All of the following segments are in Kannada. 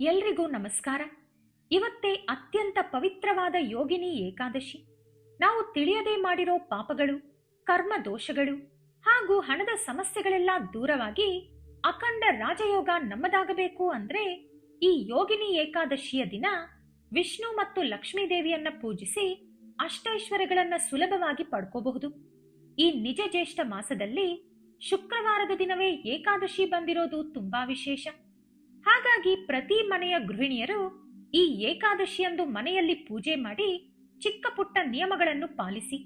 ಎಲ್ರಿಗೂ ನಮಸ್ಕಾರ. ಇವತ್ತೇ ಅತ್ಯಂತ ಪವಿತ್ರವಾದ ಯೋಗಿನಿ ಏಕಾದಶಿ. ನಾವು ತಿಳಿಯದೆ ಮಾಡಿರೋ ಪಾಪಗಳು, ಕರ್ಮ ದೋಷಗಳು ಹಾಗೂ ಹಣದ ಸಮಸ್ಯೆಗಳೆಲ್ಲ ದೂರವಾಗಿ ಅಖಂಡ ರಾಜಯೋಗ ನಮ್ಮದಾಗಬೇಕು ಅಂದ್ರೆ ಈ ಯೋಗಿನಿ ಏಕಾದಶಿಯ ದಿನ ವಿಷ್ಣು ಮತ್ತು ಲಕ್ಷ್ಮೀ ದೇವಿಯನ್ನ ಪೂಜಿಸಿ ಅಷ್ಟೈಶ್ವರ್ಯಗಳನ್ನ ಸುಲಭವಾಗಿ ಪಡ್ಕೋಬಹುದು. ಈ ನಿಜ ಜ್ಯೇಷ್ಠ ಮಾಸದಲ್ಲಿ ಶುಕ್ರವಾರದ ದಿನವೇ ಏಕಾದಶಿ ಬಂದಿರೋದು ತುಂಬಾ ವಿಶೇಷ. ಹಾಗಾಗಿ ಪ್ರತಿ ಮನೆಯ ಗೃಹಿಣಿಯರು ಈ ಏಕಾದಶಿಯಂದು ಮನೆಯಲ್ಲಿ ಪೂಜೆ ಮಾಡಿ ಚಿಕ್ಕ ಪುಟ್ಟ ನಿಯಮಗಳನ್ನು ಪಾಲಿಸಿ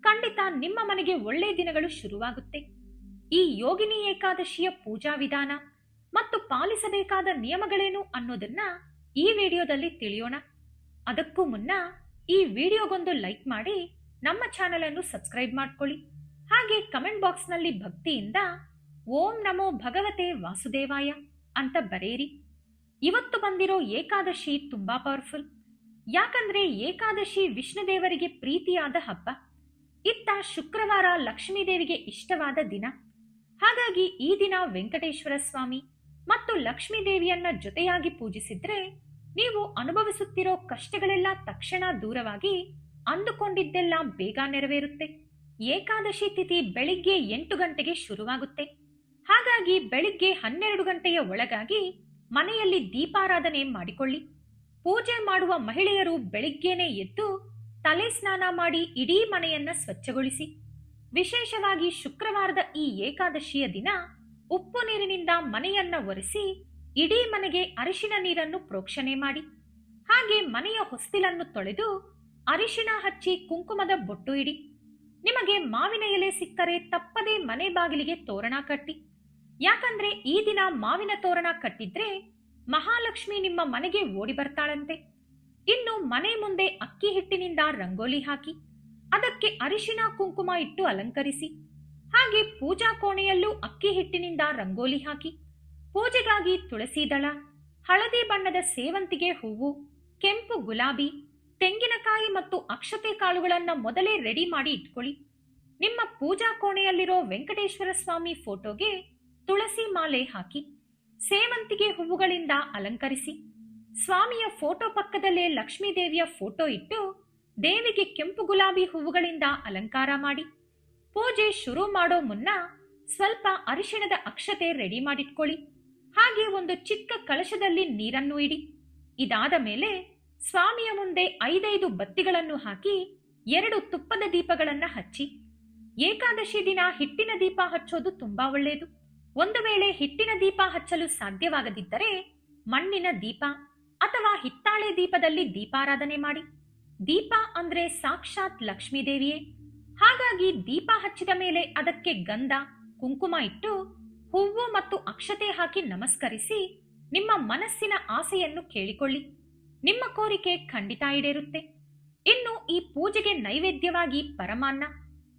ಖಂಡಿತ ನಿಮ್ಮ ಮನೆಗೆ ಒಳ್ಳೆ ದಿನಗಳು ಶುರುವಾಗುತ್ತೆ. ಈ ಯೋಗಿನಿ ಏಕಾದಶಿಯ ಪೂಜಾ ವಿಧಾನ ಮತ್ತು ಪಾಲಿಸಬೇಕಾದ ನಿಯಮಗಳೇನು ಅನ್ನೋದನ್ನ ಈ ವಿಡಿಯೋದಲ್ಲಿ ತಿಳಿಯೋಣ. ಅದಕ್ಕೂ ಮುನ್ನ ಈ ವಿಡಿಯೋಗೊಂದು ಲೈಕ್ ಮಾಡಿ ನಮ್ಮ ಚಾನೆಲ್ ಅನ್ನು ಸಬ್ಸ್ಕ್ರೈಬ್ ಮಾಡ್ಕೊಳ್ಳಿ. ಹಾಗೆ ಕಮೆಂಟ್ ಬಾಕ್ಸ್ ನಲ್ಲಿ ಭಕ್ತಿಯಿಂದ ಓಂ ನಮೋ ಭಗವತೆ ವಾಸುದೇವಾಯ ಅಂತ ಬರೆಯಿರಿ. ಇವತ್ತು ಬಂದಿರೋ ಏಕಾದಶಿ ತುಂಬಾ ಪವರ್ಫುಲ್. ಯಾಕಂದ್ರೆ ಏಕಾದಶಿ ವಿಷ್ಣು ದೇವರಿಗೆ ಪ್ರೀತಿಯಾದ ಹಬ್ಬ. ಇತ್ತ ಶುಕ್ರವಾರ ಲಕ್ಷ್ಮೀ ದೇವಿಗೆ ಇಷ್ಟವಾದ ದಿನ. ಹಾಗಾಗಿ ಈ ದಿನ ವೆಂಕಟೇಶ್ವರ ಸ್ವಾಮಿ ಮತ್ತು ಲಕ್ಷ್ಮೀ ದೇವಿಯನ್ನ ಜೊತೆಯಾಗಿ ಪೂಜಿಸಿದ್ರೆ ನೀವು ಅನುಭವಿಸುತ್ತಿರೋ ಕಷ್ಟಗಳೆಲ್ಲ ತಕ್ಷಣ ದೂರವಾಗಿ ಅಂದುಕೊಂಡಿದ್ದೆಲ್ಲ ಬೇಗ ನೆರವೇರುತ್ತೆ. ಏಕಾದಶಿ ತಿಥಿ ಬೆಳಿಗ್ಗೆ 8 ಗಂಟೆಗೆ ಶುರುವಾಗುತ್ತೆ. ಹಾಗಾಗಿ ಬೆಳಿಗ್ಗೆ 12 ಗಂಟೆಯ ಒಳಗಾಗಿ ಮನೆಯಲ್ಲಿ ದೀಪಾರಾಧನೆ ಮಾಡಿಕೊಳ್ಳಿ. ಪೂಜೆ ಮಾಡುವ ಮಹಿಳೆಯರು ಬೆಳಿಗ್ಗೆನೆ ಎದ್ದು ತಲೆ ಸ್ನಾನ ಮಾಡಿ ಇಡೀ ಮನೆಯನ್ನ ಸ್ವಚ್ಛಗೊಳಿಸಿ. ವಿಶೇಷವಾಗಿ ಶುಕ್ರವಾರದ ಈ ಏಕಾದಶಿಯ ದಿನ ಉಪ್ಪು ನೀರಿನಿಂದ ಮನೆಯನ್ನ ಒರೆಸಿ ಇಡೀ ಮನೆಗೆ ಅರಿಶಿಣ ನೀರನ್ನು ಪ್ರೋಕ್ಷಣೆ ಮಾಡಿ. ಹಾಗೆ ಮನೆಯ ಹೊಸ್ತಿಲನ್ನು ತೊಳೆದು ಅರಿಶಿಣ ಹಚ್ಚಿ ಕುಂಕುಮದ ಬೊಟ್ಟು ಇಡಿ. ನಿಮಗೆ ಮಾವಿನ ಎಲೆ ಸಿಕ್ಕರೆ ತಪ್ಪದೆ ಮನೆ ಬಾಗಿಲಿಗೆ ತೋರಣ ಕಟ್ಟಿ. ಯಾಕಂದ್ರೆ ಈ ದಿನ ಮಾವಿನ ತೋರಣ ಕಟ್ಟಿದ್ರೆ ಮಹಾಲಕ್ಷ್ಮಿ ನಿಮ್ಮ ಮನೆಗೆ ಓಡಿ ಬರ್ತಾಳಂತೆ. ಇನ್ನು ಮನೆ ಮುಂದೆ ಅಕ್ಕಿ ಹಿಟ್ಟಿನಿಂದ ರಂಗೋಲಿ ಹಾಕಿ ಅದಕ್ಕೆ ಅರಿಶಿಣ ಕುಂಕುಮ ಇಟ್ಟು ಅಲಂಕರಿಸಿ. ಹಾಗೆ ಪೂಜಾ ಕೋಣೆಯಲ್ಲೂ ಅಕ್ಕಿ ಹಿಟ್ಟಿನಿಂದ ರಂಗೋಲಿ ಹಾಕಿ ಪೂಜೆಗಾಗಿ ತುಳಸಿ ದಳ, ಹಳದಿ ಬಣ್ಣದ ಸೇವಂತಿಗೆ ಹೂವು, ಕೆಂಪು ಗುಲಾಬಿ, ತೆಂಗಿನಕಾಯಿ ಮತ್ತು ಅಕ್ಷತೆ ಕಾಳುಗಳನ್ನ ಮೊದಲೇ ರೆಡಿ ಮಾಡಿ ಇಟ್ಕೊಳ್ಳಿ. ನಿಮ್ಮ ಪೂಜಾ ಕೋಣೆಯಲ್ಲಿರೋ ವೆಂಕಟೇಶ್ವರ ಸ್ವಾಮಿ ಫೋಟೋಗೆ ತುಳಸಿ ಮಾಲೆ ಹಾಕಿ ಸೇವಂತಿಗೆ ಹೂವುಗಳಿಂದ ಅಲಂಕರಿಸಿ. ಸ್ವಾಮಿಯ ಫೋಟೋ ಪಕ್ಕದಲ್ಲೇ ಲಕ್ಷ್ಮೀ ದೇವಿಯ ಫೋಟೋ ಇಟ್ಟು ದೇವಿಗೆ ಕೆಂಪು ಗುಲಾಬಿ ಹೂವುಗಳಿಂದ ಅಲಂಕಾರ ಮಾಡಿ. ಪೂಜೆ ಶುರು ಮಾಡೋ ಮುನ್ನ ಸ್ವಲ್ಪ ಅರಿಶಿಣದ ಅಕ್ಷತೆ ರೆಡಿ ಮಾಡಿಟ್ಕೊಳ್ಳಿ. ಹಾಗೆ ಒಂದು ಚಿಕ್ಕ ಕಳಶದಲ್ಲಿ ನೀರನ್ನು ಇಡಿ. ಇದಾದ ಮೇಲೆ ಸ್ವಾಮಿಯ ಮುಂದೆ 5 ಬತ್ತಿಗಳನ್ನು ಹಾಕಿ 2 ತುಪ್ಪದ ದೀಪಗಳನ್ನ ಹಚ್ಚಿ. ಏಕಾದಶಿ ದಿನ ಹಿಟ್ಟಿನ ದೀಪ ಹಚ್ಚೋದು ತುಂಬಾ ಒಳ್ಳೆಯದು. ಒಂದು ವೇಳೆ ಹಿಟ್ಟಿನ ದೀಪ ಹಚ್ಚಲು ಸಾಧ್ಯವಾಗದಿದ್ದರೆ ಮಣ್ಣಿನ ದೀಪ ಅಥವಾ ಹಿತ್ತಾಳೆ ದೀಪದಲ್ಲಿ ದೀಪಾರಾಧನೆ ಮಾಡಿ. ದೀಪ ಅಂದ್ರೆ ಸಾಕ್ಷಾತ್ ಲಕ್ಷ್ಮೀ ದೇವಿಯೇ. ಹಾಗಾಗಿ ದೀಪ ಹಚ್ಚಿದ ಮೇಲೆ ಅದಕ್ಕೆ ಗಂಧ ಕುಂಕುಮ ಇಟ್ಟು ಹೂವು ಮತ್ತು ಅಕ್ಷತೆ ಹಾಕಿ ನಮಸ್ಕರಿಸಿ ನಿಮ್ಮ ಮನಸ್ಸಿನ ಆಸೆಯನ್ನು ಕೇಳಿಕೊಳ್ಳಿ. ನಿಮ್ಮ ಕೋರಿಕೆ ಖಂಡಿತ ಈಡೇರುತ್ತೆ. ಇನ್ನು ಈ ಪೂಜೆಗೆ ನೈವೇದ್ಯವಾಗಿ ಪರಮಾನ್ನ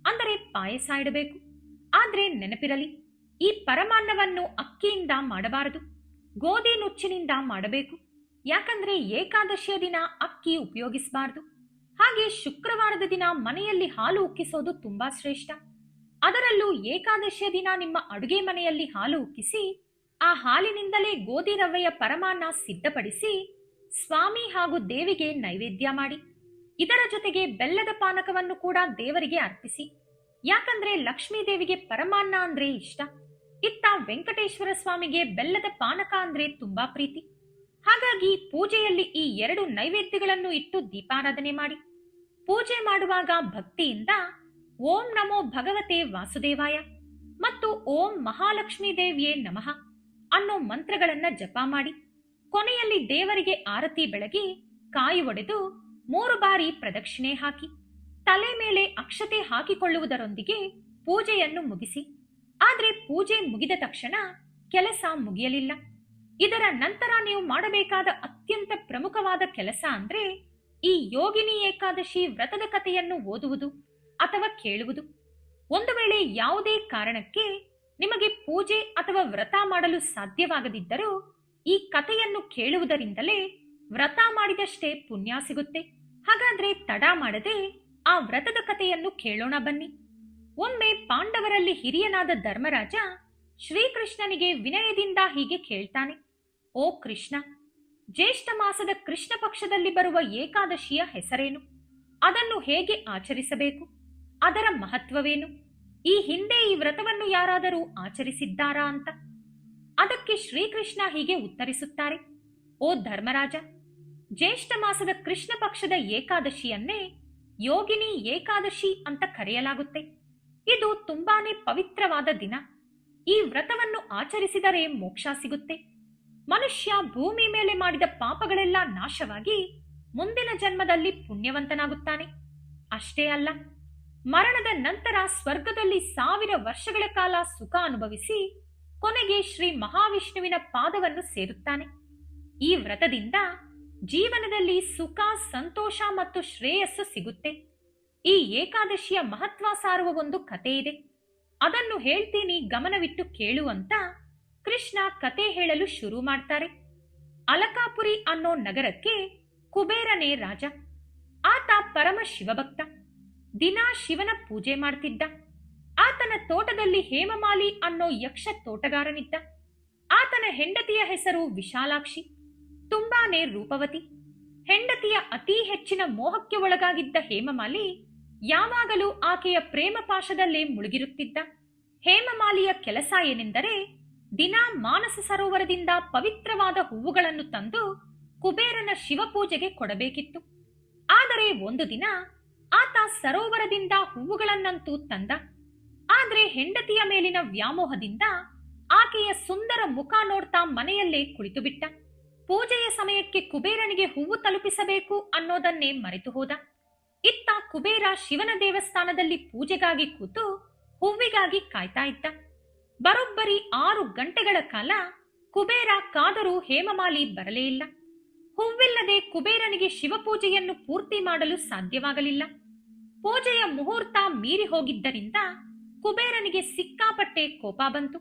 ಅಂದರೆ ಪಾಯಸ ಇಡಬೇಕು. ಆದ್ರೆ ನೆನಪಿರಲಿ, ಈ ಪರಮಾನ್ನವನ್ನು ಅಕ್ಕಿಯಿಂದ ಮಾಡಬಾರದು, ಗೋಧಿ ನುಚ್ಚಿನಿಂದ ಮಾಡಬೇಕು. ಯಾಕಂದ್ರೆ ಏಕಾದಶಿಯ ದಿನ ಅಕ್ಕಿ ಉಪಯೋಗಿಸಬಾರದು. ಹಾಗೆ ಶುಕ್ರವಾರದ ದಿನ ಮನೆಯಲ್ಲಿ ಹಾಲು ಉಕ್ಕಿಸೋದು ತುಂಬಾ ಶ್ರೇಷ್ಠ. ಅದರಲ್ಲೂ ಏಕಾದಶಿಯ ದಿನ ನಿಮ್ಮ ಅಡುಗೆ ಮನೆಯಲ್ಲಿ ಹಾಲು ಉಕ್ಕಿಸಿ ಆ ಹಾಲಿನಿಂದಲೇ ಗೋಧಿ ರವೆಯ ಪರಮಾನ್ನ ಸಿದ್ಧಪಡಿಸಿ ಸ್ವಾಮಿ ಹಾಗೂ ದೇವಿಗೆ ನೈವೇದ್ಯ ಮಾಡಿ. ಇದರ ಜೊತೆಗೆ ಬೆಲ್ಲದ ಪಾನಕವನ್ನು ಕೂಡ ದೇವರಿಗೆ ಅರ್ಪಿಸಿ. ಯಾಕಂದ್ರೆ ಲಕ್ಷ್ಮೀ ದೇವಿಗೆ ಪರಮಾನ್ನ ಅಂದ್ರೆ ಇಷ್ಟ. ಇತ್ತ ವೆಂಕಟೇಶ್ವರ ಸ್ವಾಮಿಗೆ ಬೆಲ್ಲದ ಪಾನಕ ಅಂದ್ರೆ ತುಂಬಾ ಪ್ರೀತಿ. ಹಾಗಾಗಿ ಪೂಜೆಯಲ್ಲಿ ಈ 2 ನೈವೇದ್ಯಗಳನ್ನು ಇಟ್ಟು ದೀಪಾರಾಧನೆ ಮಾಡಿ. ಪೂಜೆ ಮಾಡುವಾಗ ಭಕ್ತಿಯಿಂದ ಓಂ ನಮೋ ಭಗವತೆ ವಾಸುದೇವಾಯ ಮತ್ತು ಓಂ ಮಹಾಲಕ್ಷ್ಮೀ ದೇವಿಯೇ ನಮಃ ಅನ್ನೋ ಮಂತ್ರಗಳನ್ನ ಜಪ ಮಾಡಿ. ಕೊನೆಯಲ್ಲಿ ದೇವರಿಗೆ ಆರತಿ ಬೆಳಗಿ ಕಾಯಿ ಒಡೆದು 3 ಬಾರಿ ಪ್ರದಕ್ಷಿಣೆ ಹಾಕಿ ತಲೆ ಮೇಲೆ ಅಕ್ಷತೆ ಹಾಕಿಕೊಳ್ಳುವುದರೊಂದಿಗೆ ಪೂಜೆಯನ್ನು ಮುಗಿಸಿ. ಆದ್ರೆ ಪೂಜೆ ಮುಗಿದ ತಕ್ಷಣ ಕೆಲಸ ಮುಗಿಯಲಿಲ್ಲ. ಇದರ ನಂತರ ನೀವು ಮಾಡಬೇಕಾದ ಅತ್ಯಂತ ಪ್ರಮುಖವಾದ ಕೆಲಸ ಅಂದ್ರೆ ಈ ಯೋಗಿನಿ ಏಕಾದಶಿ ವ್ರತದ ಕಥೆಯನ್ನು ಓದುವುದು ಅಥವಾ ಕೇಳುವುದು. ಒಂದು ವೇಳೆ ಯಾವುದೇ ಕಾರಣಕ್ಕೆ ನಿಮಗೆ ಪೂಜೆ ಅಥವಾ ವ್ರತ ಮಾಡಲು ಸಾಧ್ಯವಾಗದಿದ್ದರೂ ಈ ಕಥೆಯನ್ನು ಕೇಳುವುದರಿಂದಲೇ ವ್ರತ ಮಾಡಿದಷ್ಟೇ ಪುಣ್ಯ ಸಿಗುತ್ತೆ. ಹಾಗಾದ್ರೆ ತಡ ಮಾಡದೆ ಆ ವ್ರತದ ಕಥೆಯನ್ನು ಕೇಳೋಣ ಬನ್ನಿ. ಒಮ್ಮೆ ಪಾಂಡವರಲ್ಲಿ ಹಿರಿಯನಾದ ಧರ್ಮರಾಜ ಶ್ರೀಕೃಷ್ಣನಿಗೆ ವಿನಯದಿಂದ ಹೀಗೆ ಕೇಳ್ತಾನೆ, ಓ ಕೃಷ್ಣ, ಜ್ಯೇಷ್ಠ ಮಾಸದ ಕೃಷ್ಣ ಪಕ್ಷದಲ್ಲಿ ಬರುವ ಏಕಾದಶಿಯ ಹೆಸರೇನು? ಅದನ್ನು ಹೇಗೆ ಆಚರಿಸಬೇಕು? ಅದರ ಮಹತ್ವವೇನು? ಈ ಹಿಂದೆ ಈ ವ್ರತವನ್ನು ಯಾರಾದರೂ ಆಚರಿಸಿದ್ದಾರಾ ಅಂತ. ಅದಕ್ಕೆ ಶ್ರೀಕೃಷ್ಣ ಹೀಗೆ ಉತ್ತರಿಸುತ್ತಾರೆ: ಓ ಧರ್ಮರಾಜ, ಜ್ಯೇಷ್ಠ ಮಾಸದ ಕೃಷ್ಣ ಪಕ್ಷದ ಏಕಾದಶಿಯನ್ನೇ ಯೋಗಿನಿ ಏಕಾದಶಿ ಅಂತ ಕರೆಯಲಾಗುತ್ತೆ. ಇದು ತುಂಬಾನೇ ಪವಿತ್ರವಾದ ದಿನ. ಈ ವ್ರತವನ್ನು ಆಚರಿಸಿದರೆ ಮೋಕ್ಷ ಸಿಗುತ್ತೆ. ಮನುಷ್ಯ ಭೂಮಿ ಮೇಲೆ ಮಾಡಿದ ಪಾಪಗಳೆಲ್ಲ ನಾಶವಾಗಿ ಮುಂದಿನ ಜನ್ಮದಲ್ಲಿ ಪುಣ್ಯವಂತನಾಗುತ್ತಾನೆ. ಅಷ್ಟೇ ಅಲ್ಲ, ಮರಣದ ನಂತರ ಸ್ವರ್ಗದಲ್ಲಿ 1000 ವರ್ಷಗಳ ಕಾಲ ಸುಖ ಅನುಭವಿಸಿ ಕೊನೆಗೆ ಶ್ರೀ ಮಹಾವಿಷ್ಣುವಿನ ಪಾದವನ್ನು ಸೇರುತ್ತಾನೆ. ಈ ವ್ರತದಿಂದ ಜೀವನದಲ್ಲಿ ಸುಖ, ಸಂತೋಷ ಮತ್ತು ಶ್ರೇಯಸ್ಸು ಸಿಗುತ್ತೆ. ಈ ಏಕಾದಶಿಯ ಮಹತ್ವ ಸಾರುವ ಒಂದು ಕತೆ ಇದೆ. ಅದನ್ನು ಹೇಳ್ತೀನಿ, ಗಮನವಿಟ್ಟು ಕೇಳು ಅಂತ ಕೃಷ್ಣ ಕತೆ ಹೇಳಲು ಶುರು ಮಾಡ್ತಾರೆ. ಅಲಕಾಪುರಿ ಅನ್ನೋ ನಗರಕ್ಕೆ ಕುಬೇರನೇ ರಾಜ. ಆತ ಪರಮ ಶಿವಭಕ್ತ. ದಿನಾ ಶಿವನ ಪೂಜೆ ಮಾಡ್ತಿದ್ದ. ಆತನ ತೋಟದಲ್ಲಿ ಹೇಮಮಾಲಿ ಅನ್ನೋ ಯಕ್ಷ ತೋಟಗಾರನಿದ್ದ. ಆತನ ಹೆಂಡತಿಯ ಹೆಸರು ವಿಶಾಲಾಕ್ಷಿ. ತುಂಬಾನೇ ರೂಪವತಿ. ಹೆಂಡತಿಯ ಅತೀ ಹೆಚ್ಚಿನ ಮೋಹಕ್ಕೆ ಒಳಗಾಗಿದ್ದ ಹೇಮಮಾಲಿ ಯಾವಾಗಲೂ ಆಕೆಯ ಪ್ರೇಮ ಪಾಶದಲ್ಲೇ ಮುಳುಗಿರುತ್ತಿದ್ದ. ಹೇಮಮಾಲಿಯ ಕೆಲಸ ಏನೆಂದರೆ ದಿನಾ ಮಾನಸ ಸರೋವರದಿಂದ ಪವಿತ್ರವಾದ ಹೂವುಗಳನ್ನು ತಂದು ಕುಬೇರನ ಶಿವಪೂಜೆಗೆ ಕೊಡಬೇಕಿತ್ತು. ಆದರೆ ಒಂದು ದಿನ ಆತ ಸರೋವರದಿಂದ ಹೂವುಗಳನ್ನಂತೂ ತಂದ. ಆದ್ರೆ ಹೆಂಡತಿಯ ಮೇಲಿನ ವ್ಯಾಮೋಹದಿಂದ ಆಕೆಯ ಸುಂದರ ಮುಖ ನೋಡ್ತಾ ಮನೆಯಲ್ಲೇ ಕುಳಿತು ಬಿಟ್ಟ. ಪೂಜೆಯ ಸಮಯಕ್ಕೆ ಕುಬೇರನಿಗೆ ಹೂವು ತಲುಪಿಸಬೇಕು ಅನ್ನೋದನ್ನೇ ಮರೆತು ಹೋದ. ಇತ್ತ ಕುಬೇರ ಶಿವನ ದೇವಸ್ಥಾನದಲ್ಲಿ ಪೂಜೆಗಾಗಿ ಕೂತು ಹೂವಿಗಾಗಿ ಕಾಯ್ತಾ ಇದ್ದ. ಬರೋಬ್ಬರಿ 6 ಗಂಟೆಗಳ ಕಾಲ ಕುಬೇರ ಕಾದರೂ ಹೇಮಮಾಲಿ ಬರಲೇ ಇಲ್ಲ. ಹೂವಿಲ್ಲದೆ ಕುಬೇರನಿಗೆ ಶಿವಪೂಜೆಯನ್ನು ಪೂರ್ತಿ ಮಾಡಲು ಸಾಧ್ಯವಾಗಲಿಲ್ಲ. ಪೂಜೆಯ ಮುಹೂರ್ತ ಮೀರಿ ಹೋಗಿದ್ದರಿಂದ ಕುಬೇರನಿಗೆ ಸಿಕ್ಕಾಪಟ್ಟೆ ಕೋಪ ಬಂತು.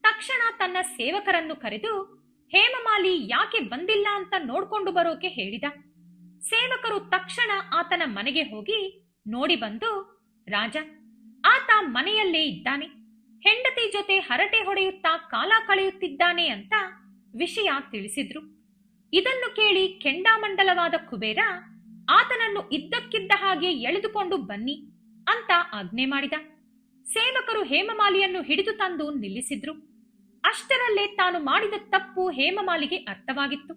ತಕ್ಷಣ ತನ್ನ ಸೇವಕರನ್ನು ಕರೆದು ಹೇಮಮಾಲಿ ಯಾಕೆ ಬಂದಿಲ್ಲ ಅಂತ ನೋಡ್ಕೊಂಡು ಬರೋಕೆ ಹೇಳಿದ. ಸೇವಕರು ತಕ್ಷಣ ಆತನ ಮನೆಗೆ ಹೋಗಿ ನೋಡಿ ಬಂದು, ರಾಜ, ಆತ ಮನೆಯಲ್ಲೇ ಇದ್ದಾನೆ, ಹೆಂಡತಿ ಜೊತೆ ಹರಟೆ ಹೊಡೆಯುತ್ತಾ ಕಾಲ ಕಳೆಯುತ್ತಿದ್ದಾನೆ ಅಂತ ವಿಷಯ ತಿಳಿಸಿದ್ರು. ಇದನ್ನು ಕೇಳಿ ಕೆಂಡಾಮಂಡಲವಾದ ಕುಬೇರ ಆತನನ್ನು ಇದ್ದಕ್ಕಿದ್ದ ಹಾಗೆ ಎಳೆದುಕೊಂಡು ಬನ್ನಿ ಅಂತ ಆಜ್ಞೆ ಮಾಡಿದ. ಸೇವಕರು ಹೇಮಮಾಲಿಯನ್ನು ಹಿಡಿದು ತಂದು ನಿಲ್ಲಿಸಿದ್ರು. ಅಷ್ಟರಲ್ಲೇ ತಾನು ಮಾಡಿದ ತಪ್ಪು ಹೇಮಮಾಲಿಗೆ ಅರ್ಥವಾಗಿತ್ತು.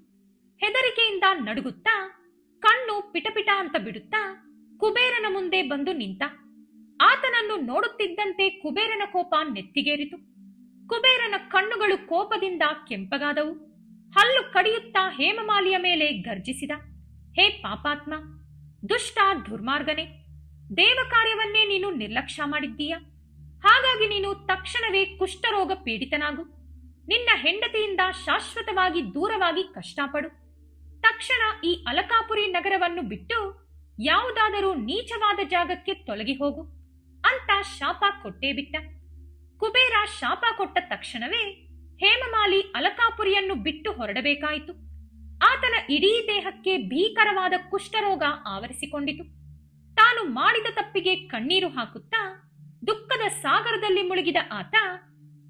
ಹೆದರಿಕೆಯಿಂದ ನಡುಗುತ್ತಾ, ಕಣ್ಣು ಪಿಟಪಿಟ ಅಂತ ಬಿಡುತ್ತಾ ಕುಬೇರನ ಮುಂದೆ ಬಂದು ನಿಂತ. ಆತನನ್ನು ನೋಡುತ್ತಿದ್ದಂತೆ ಕುಬೇರನ ಕೋಪ ನೆತ್ತಿಗೇರಿತು. ಕುಬೇರನ ಕಣ್ಣುಗಳು ಕೋಪದಿಂದ ಕೆಂಪಗಾದವು. ಹಲ್ಲು ಕಡಿಯುತ್ತಾ ಹೇಮಮಾಲಿಯ ಮೇಲೆ ಗರ್ಜಿಸಿದ. ಹೇ ಪಾಪಾತ್ಮ, ದುಷ್ಟ, ದುರ್ಮಾರ್ಗನೆ, ದೇವ ಕಾರ್ಯವನ್ನೇ ನೀನು ನಿರ್ಲಕ್ಷ್ಯ ಮಾಡಿದ್ದೀಯ. ಹಾಗಾಗಿ ನೀನು ತಕ್ಷಣವೇ ಕುಷ್ಠರೋಗ ಪೀಡಿತನಾಗು. ನಿನ್ನ ಹೆಂಡತಿಯಿಂದ ಶಾಶ್ವತವಾಗಿ ದೂರವಾಗಿ ಕಷ್ಟಪಡು. ತಕ್ಷಣ ಈ ಅಲಕಾಪುರಿ ನಗರವನ್ನು ಬಿಟ್ಟು ಯಾವುದಾದರೂ ನೀಚವಾದ ಜಾಗಕ್ಕೆ ತೊಲಗಿ ಹೋಗು ಅಂತ ಶಾಪ ಕೊಟ್ಟೇ ಬಿಟ್ಟ. ಕುಬೇರ ಶಾಪ ಕೊಟ್ಟ ತಕ್ಷಣವೇ ಹೇಮಮಾಲಿ ಅಲಕಾಪುರಿಯನ್ನು ಬಿಟ್ಟು ಹೊರಡಬೇಕಾಯಿತು. ಆತನ ಇಡೀ ದೇಹಕ್ಕೆ ಭೀಕರವಾದ ಕುಷ್ಠರೋಗ ಆವರಿಸಿಕೊಂಡಿತು. ತಾನು ಮಾಡಿದ ತಪ್ಪಿಗೆ ಕಣ್ಣೀರು ಹಾಕುತ್ತಾ ದುಃಖದ ಸಾಗರದಲ್ಲಿ ಮುಳುಗಿದ ಆತ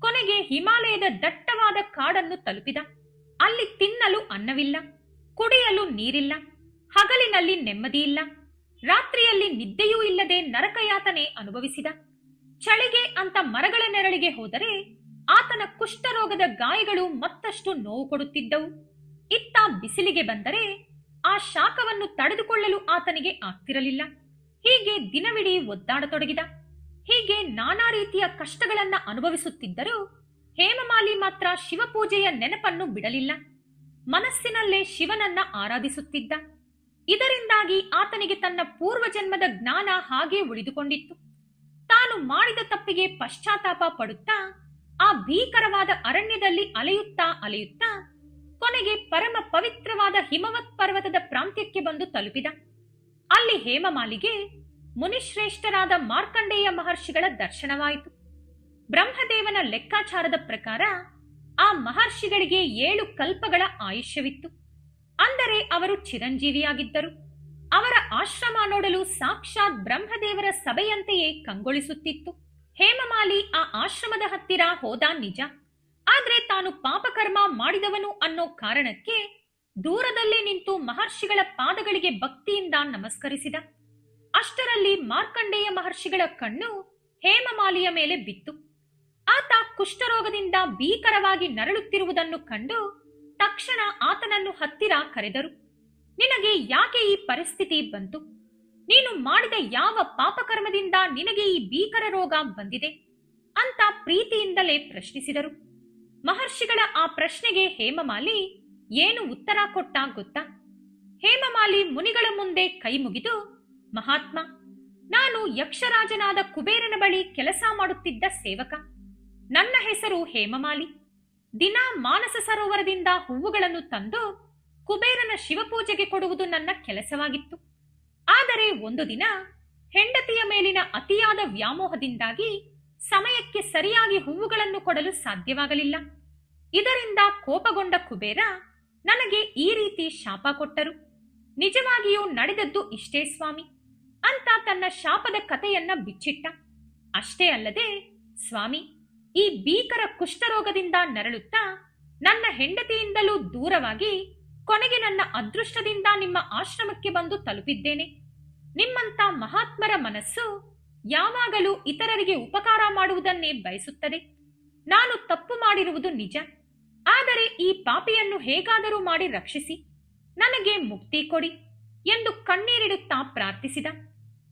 ಕೊನೆಗೆ ಹಿಮಾಲಯದ ದಟ್ಟವಾದ ಕಾಡನ್ನು ತಲುಪಿದ. ಅಲ್ಲಿ ತಿನ್ನಲು ಅನ್ನವಿಲ್ಲ, ಕುಡಿಯಲು ನೀರಿಲ್ಲ, ಹಗಲಿನಲ್ಲಿ ನೆಮ್ಮದಿಯಿಲ್ಲ, ರಾತ್ರಿಯಲ್ಲಿ ನಿದ್ದೆಯೂ ಇಲ್ಲದೆ ನರಕಯಾತನೆ ಅನುಭವಿಸಿದ. ಚಳಿಗೆ ಅಂತ ಮರಗಳ ನೆರಳಿಗೆ ಹೋದರೆ ಆತನ ಕುಷ್ಠರೋಗದ ಗಾಯಗಳು ಮತ್ತಷ್ಟು ನೋವು ಕೊಡುತ್ತಿದ್ದವು. ಇತ್ತ ಬಿಸಿಲಿಗೆ ಬಂದರೆ ಆ ಶಾಖವನ್ನು ತಡೆದುಕೊಳ್ಳಲು ಆತನಿಗೆ ಆಗ್ತಿರಲಿಲ್ಲ. ಹೀಗೆ ದಿನವಿಡೀ ಒದ್ದಾಡತೊಡಗಿದ. ಹೀಗೆ ನಾನಾ ರೀತಿಯ ಕಷ್ಟಗಳನ್ನ ಅನುಭವಿಸುತ್ತಿದ್ದರೂ ಹೇಮಮಾಲಿ ಮಾತ್ರ ಶಿವಪೂಜೆಯ ನೆನಪನ್ನು ಬಿಡಲಿಲ್ಲ. ಮನಸ್ಸಿನಲ್ಲೇ ಶಿವನನ್ನ ಆರಾಧಿಸುತ್ತಿದ್ದ. ಇದರಿಂದಾಗಿ ಆತನಿಗೆ ತನ್ನ ಪೂರ್ವಜನ್ಮದ ಜ್ಞಾನ ಹಾಗೆ ಉಳಿದುಕೊಂಡಿತ್ತು. ತಾನು ಮಾಡಿದ ತಪ್ಪಿಗೆ ಪಶ್ಚಾತ್ತಾಪ ಪಡುತ್ತಾ ಆ ಭೀಕರವಾದ ಅರಣ್ಯದಲ್ಲಿ ಅಲೆಯುತ್ತಾ ಅಲೆಯುತ್ತಾ ಕೊನೆಗೆ ಪರಮ ಪವಿತ್ರವಾದ ಹಿಮವತ್ ಪರ್ವತದ ಪ್ರಾಂತ್ಯಕ್ಕೆ ಬಂದು ತಲುಪಿದ. ಅಲ್ಲಿ ಹೇಮಮಾಲಿಗೆ ಮುನಿಶ್ರೇಷ್ಠರಾದ ಮಾರ್ಕಂಡೇಯ ಮಹರ್ಷಿಗಳ ದರ್ಶನವಾಯಿತು. ಬ್ರಹ್ಮದೇವನ ಲೆಕ್ಕಾಚಾರದ ಪ್ರಕಾರ ಆ ಮಹರ್ಷಿಗಳಿಗೆ 7 ಕಲ್ಪಗಳ ಆಯುಷ್ಯವಿತ್ತು. ಅಂದರೆ ಅವರು ಚಿರಂಜೀವಿಯಾಗಿದ್ದರು. ಅವರ ಆಶ್ರಮ ನೋಡಲು ಸಾಕ್ಷಾತ್ ಬ್ರಹ್ಮದೇವರ ಸಭೆಯಂತೆಯೇ ಕಂಗೊಳಿಸುತ್ತಿತ್ತು. ಹೇಮಮಾಲಿ ಆ ಆಶ್ರಮದ ಹತ್ತಿರ ಹೋದ ನಿಜ. ಆದ್ರೆ ತಾನು ಪಾಪಕರ್ಮ ಮಾಡಿದವನು ಅನ್ನೋ ಕಾರಣಕ್ಕೆ ದೂರದಲ್ಲಿ ನಿಂತು ಮಹರ್ಷಿಗಳ ಪಾದಗಳಿಗೆ ಭಕ್ತಿಯಿಂದ ನಮಸ್ಕರಿಸಿದ. ಅಷ್ಟರಲ್ಲಿ ಮಾರ್ಕಂಡೇಯ ಮಹರ್ಷಿಗಳ ಕಣ್ಣು ಹೇಮಮಾಲಿಯ ಮೇಲೆ ಬಿತ್ತು. ಆತ ಕುಷ್ಠರೋಗದಿಂದ ಭೀಕರವಾಗಿ ನರಳುತ್ತಿರುವುದನ್ನು ಕಂಡು ತಕ್ಷಣ ಆತನನ್ನು ಹತ್ತಿರ ಕರೆದರು. ನಿನಗೆ ಯಾಕೆ ಈ ಪರಿಸ್ಥಿತಿ ಬಂತು? ನೀನು ಮಾಡಿದ ಯಾವ ಪಾಪಕರ್ಮದಿಂದ ನಿನಗೆ ಈ ಭೀಕರ ರೋಗ ಬಂದಿದೆ ಅಂತ ಪ್ರೀತಿಯಿಂದಲೇ ಪ್ರಶ್ನಿಸಿದರು. ಮಹರ್ಷಿಗಳ ಆ ಪ್ರಶ್ನೆಗೆ ಹೇಮಮಾಲಿ ಏನು ಉತ್ತರ ಕೊಟ್ಟ ಗೊತ್ತಾ? ಹೇಮಮಾಲಿ ಮುನಿಗಳ ಮುಂದೆ ಕೈ ಮುಗಿದು, ಮಹಾತ್ಮ, ನಾನು ಯಕ್ಷರಾಜನಾದ ಕುಬೇರನ ಬಳಿ ಕೆಲಸ ಮಾಡುತ್ತಿದ್ದ ಸೇವಕ. ನನ್ನ ಹೆಸರು ಹೇಮಮಾಲಿ. ದಿನ ಮಾನಸ ಸರೋವರದಿಂದ ಹೂವುಗಳನ್ನು ತಂದು ಕುಬೇರನ ಶಿವಪೂಜೆಗೆ ಕೊಡುವುದು ನನ್ನ ಕೆಲಸವಾಗಿತ್ತು. ಆದರೆ ಒಂದು ದಿನ ಹೆಂಡತಿಯ ಮೇಲಿನ ಅತಿಯಾದ ವ್ಯಾಮೋಹದಿಂದಾಗಿ ಸಮಯಕ್ಕೆ ಸರಿಯಾಗಿ ಹೂವುಗಳನ್ನು ಕೊಡಲು ಸಾಧ್ಯವಾಗಲಿಲ್ಲ. ಇದರಿಂದ ಕೋಪಗೊಂಡ ಕುಬೇರ ನನಗೆ ಈ ರೀತಿ ಶಾಪ ಕೊಟ್ಟರು. ನಿಜವಾಗಿಯೂ ನಡೆದದ್ದು ಇಷ್ಟೇ ಸ್ವಾಮಿ ಅಂತ ತನ್ನ ಶಾಪದ ಕಥೆಯನ್ನ ಬಿಚ್ಚಿಟ್ಟ. ಅಷ್ಟೇ ಅಲ್ಲದೆ, ಸ್ವಾಮಿ, ಈ ಭೀಕರ ಕುಷ್ಠರೋಗದಿಂದ ನರಳುತ್ತಾ ನನ್ನ ಹೆಂಡತಿಯಿಂದಲೂ ದೂರವಾಗಿ ಕೊನೆಗೆ ನನ್ನ ಅದೃಷ್ಟದಿಂದ ನಿಮ್ಮ ಆಶ್ರಮಕ್ಕೆ ಬಂದು ತಲುಪಿದ್ದೇನೆ. ನಿಮ್ಮಂತ ಮಹಾತ್ಮರ ಮನಸ್ಸು ಯಾವಾಗಲೂ ಇತರರಿಗೆ ಉಪಕಾರ ಮಾಡುವುದನ್ನೇ ಬಯಸುತ್ತದೆ. ನಾನು ತಪ್ಪು ಮಾಡಿರುವುದು ನಿಜ, ಆದರೆ ಈ ಪಾಪಿಯನ್ನು ಹೇಗಾದರೂ ಮಾಡಿ ರಕ್ಷಿಸಿ, ನನಗೆ ಮುಕ್ತಿ ಕೊಡಿ ಎಂದು ಕಣ್ಣೀರಿಡುತ್ತಾ ಪ್ರಾರ್ಥಿಸಿದ.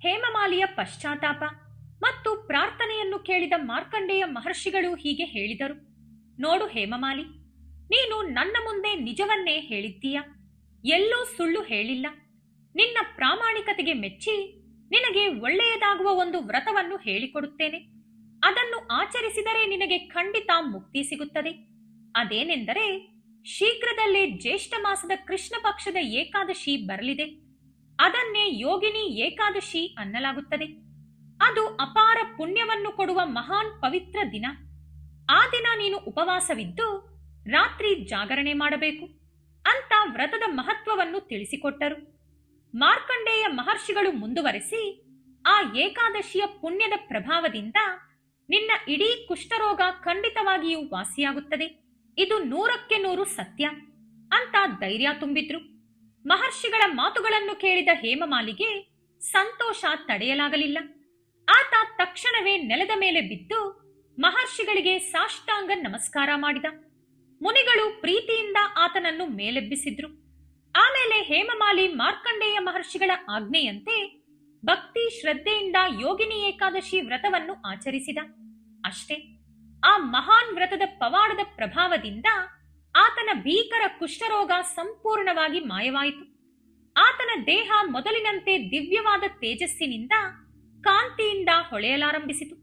ಹೇಮಮಾಲಿಯ ಪಶ್ಚಾತ್ತಾಪ ಮತ್ತು ಪ್ರಾರ್ಥನೆಯನ್ನು ಕೇಳಿದ ಮಾರ್ಕಂಡೇಯ ಮಹರ್ಷಿಗಳು ಹೀಗೆ ಹೇಳಿದರು. ನೋಡು ಹೇಮಮಾಲಿ, ನೀನು ನನ್ನ ಮುಂದೆ ನಿಜವನ್ನೇ ಹೇಳಿದ್ದೀಯ, ಎಲ್ಲೂ ಸುಳ್ಳು ಹೇಳಿಲ್ಲ. ನಿನ್ನ ಪ್ರಾಮಾಣಿಕತೆಗೆ ಮೆಚ್ಚಿ ನಿನಗೆ ಒಳ್ಳೆಯದಾಗುವ ಒಂದು ವ್ರತವನ್ನು ಹೇಳಿಕೊಡುತ್ತೇನೆ. ಅದನ್ನು ಆಚರಿಸಿದರೆ ನಿನಗೆ ಖಂಡಿತ ಮುಕ್ತಿ ಸಿಗುತ್ತದೆ. ಅದೇನೆಂದರೆ, ಶೀಘ್ರದಲ್ಲೇ ಜ್ಯೇಷ್ಠ ಮಾಸದ ಕೃಷ್ಣ ಪಕ್ಷದ ಏಕಾದಶಿ ಬರಲಿದೆ. ಅದನ್ನೇ ಯೋಗಿನಿ ಏಕಾದಶಿ ಅನ್ನಲಾಗುತ್ತದೆ. ಅದು ಅಪಾರ ಪುಣ್ಯವನ್ನು ಕೊಡುವ ಮಹಾನ್ ಪವಿತ್ರ ದಿನ. ಆ ದಿನ ನೀನು ಉಪವಾಸವಿದ್ದು ರಾತ್ರಿ ಜಾಗರಣೆ ಮಾಡಬೇಕು ಅಂತ ವ್ರತದ ಮಹತ್ವವನ್ನು ತಿಳಿಸಿಕೊಟ್ಟರು. ಮಾರ್ಕಂಡೇಯ ಮಹರ್ಷಿಗಳು ಮುಂದುವರೆಸಿ, ಆ ಏಕಾದಶಿಯ ಪುಣ್ಯದ ಪ್ರಭಾವದಿಂದ ನಿನ್ನ ಇಡೀ ಕುಷ್ಠರೋಗ ಖಂಡಿತವಾಗಿಯೂ ವಾಸಿಯಾಗುತ್ತದೆ. ಇದು 100% ಸತ್ಯ ಅಂತ ಧೈರ್ಯ ತುಂಬಿದ್ರು. ಮಹರ್ಷಿಗಳ ಮಾತುಗಳನ್ನು ಕೇಳಿದ ಹೇಮಮಾಲಿಗೆ ಸಂತೋಷ ತಡೆಯಲಾಗಲಿಲ್ಲ. ಆತ ತಕ್ಷಣವೇ ನೆಲದ ಮೇಲೆ ಬಿದ್ದು ಮಹರ್ಷಿಗಳಿಗೆ ಸಾಷ್ಟಾಂಗ ನಮಸ್ಕಾರ ಮಾಡಿದ. ಮುನಿಗಳು ಪ್ರೀತಿಯಿಂದ ಆತನನ್ನು ಮೇಲೆಬ್ಬಿಸಿದ್ರು. ಆಮೇಲೆ ಹೇಮಮಾಲಿ ಮಾರ್ಕಂಡೇಯ ಮಹರ್ಷಿಗಳ ಆಜ್ಞೆಯಂತೆ ಭಕ್ತಿ ಶ್ರದ್ಧೆಯಿಂದ ಯೋಗಿನಿ ಏಕಾದಶಿ ವ್ರತವನ್ನು ಆಚರಿಸಿದ. ಅಷ್ಟೇ, ಆ ಮಹಾನ್ ವ್ರತದ ಪವಾಡದ ಪ್ರಭಾವದಿಂದ ಆತನ ಭೀಕರ ಕುಷ್ಠರೋಗ ಸಂಪೂರ್ಣವಾಗಿ ಮಾಯವಾಯಿತು. ಆತನ ದೇಹ ಮೊದಲಿನಂತೆ ದಿವ್ಯವಾದ ತೇಜಸ್ಸಿನಿಂದ ಕಾಂತಿಯಿಂದ ಹೊಳೆಯಲಾರಂಭಿಸಿತು.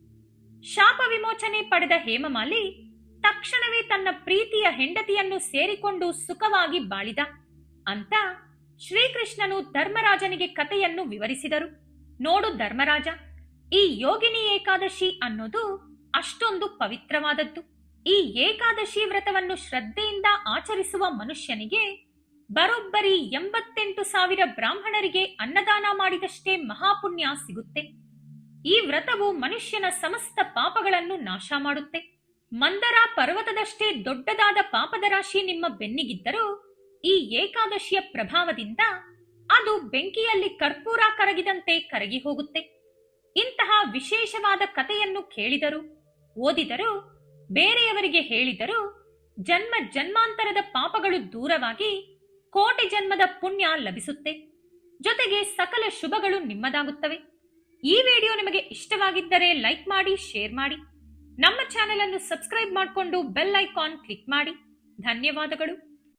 ಶಾಪ ವಿಮೋಚನೆ ಪಡೆದ ಹೇಮಮಾಲಿ ತಕ್ಷಣವೇ ತನ್ನ ಪ್ರೀತಿಯ ಹೆಂಡತಿಯನ್ನು ಸೇರಿಕೊಂಡು ಸುಖವಾಗಿ ಬಾಳಿದ ಅಂತ ಶ್ರೀಕೃಷ್ಣನು ಧರ್ಮರಾಜನಿಗೆ ಕಥೆಯನ್ನು ವಿವರಿಸಿದರು. ನೋಡು ಧರ್ಮರಾಜ, ಈ ಯೋಗಿನಿ ಏಕಾದಶಿ ಅನ್ನೋದು ಅಷ್ಟೊಂದು ಪವಿತ್ರವಾದದ್ದು. ಈ ಏಕಾದಶಿ ವ್ರತವನ್ನು ಶ್ರದ್ಧೆಯಿಂದ ಆಚರಿಸುವ ಮನುಷ್ಯನಿಗೆ ಬರೋಬ್ಬರಿ 88,000 ಬ್ರಾಹ್ಮಣರಿಗೆ ಅನ್ನದಾನ ಮಾಡಿದಷ್ಟೇ ಮಹಾಪುಣ್ಯ ಸಿಗುತ್ತೆ. ಈ ವ್ರತವು ಮನುಷ್ಯನ ಸಮಸ್ತ ಪಾಪಗಳನ್ನು ನಾಶ ಮಾಡುತ್ತೆ. ಮಂದರ ಪರ್ವತದಷ್ಟೇ ದೊಡ್ಡದಾದ ಪಾಪದ ರಾಶಿ ನಿಮ್ಮ ಬೆನ್ನಿಗಿದ್ದರೂ ಈ ಏಕಾದಶಿಯ ಪ್ರಭಾವದಿಂದ ಅದು ಬೆಂಕಿಯಲ್ಲಿ ಕರ್ಪೂರ ಕರಗಿದಂತೆ ಕರಗಿ ಹೋಗುತ್ತೆ. ಇಂತಹ ವಿಶೇಷವಾದ ಕಥೆಯನ್ನು ಕೇಳಿದರು, ಓದಿದರು, ಬೇರೆಯವರಿಗೆ ಹೇಳಿದರು ಜನ್ಮ ಜನ್ಮಾಂತರದ ಪಾಪಗಳು ದೂರವಾಗಿ ಕೋಟಿ ಜನ್ಮದ ಪುಣ್ಯ ಲಭಿಸುತ್ತೆ. ಜೊತೆಗೆ ಸಕಲ ಶುಭಗಳು ನಿಮ್ಮದಾಗುತ್ತವೆ. ಈ ವಿಡಿಯೋ ನಿಮಗೆ ಇಷ್ಟವಾಗಿದ್ದರೆ ಲೈಕ್ ಮಾಡಿ, ಶೇರ್ ಮಾಡಿ. ನಮ್ಮ ಚಾನೆಲ್ ಅನ್ನು ಸಬ್ಸ್ಕ್ರೈಬ್ ಮಾಡಿಕೊಂಡು ಬೆಲ್ ಐಕಾನ್ ಕ್ಲಿಕ್ ಮಾಡಿ. ಧನ್ಯವಾದಗಳು.